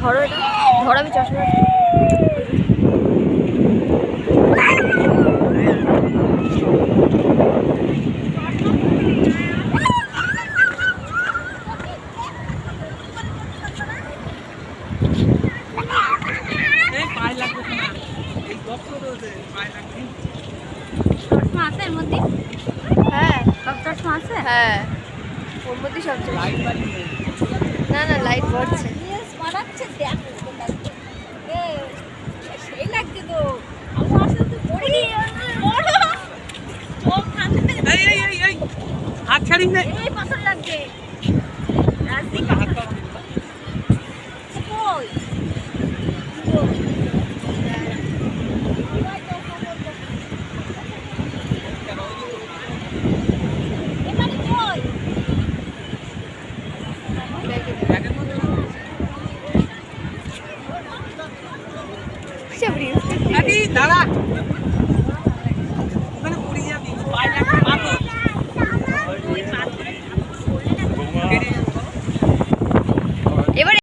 ধরো এটা, ধরো আমি চশমা। চশমা আছে এর মধ্যে? হ্যাঁ সব চশমা আছে? হ্যাঁ, ওর মধ্যে সব চশমা। না না, লাইট পড়ছে। মারাচ্ছে দেখ সেই লাগছে তো। আমি আসলে তো পড়ি হাত ছাড়িস না। এই পাথর লাগছে রাস্তি কই এবারে কই সব রিলস দাঁড়া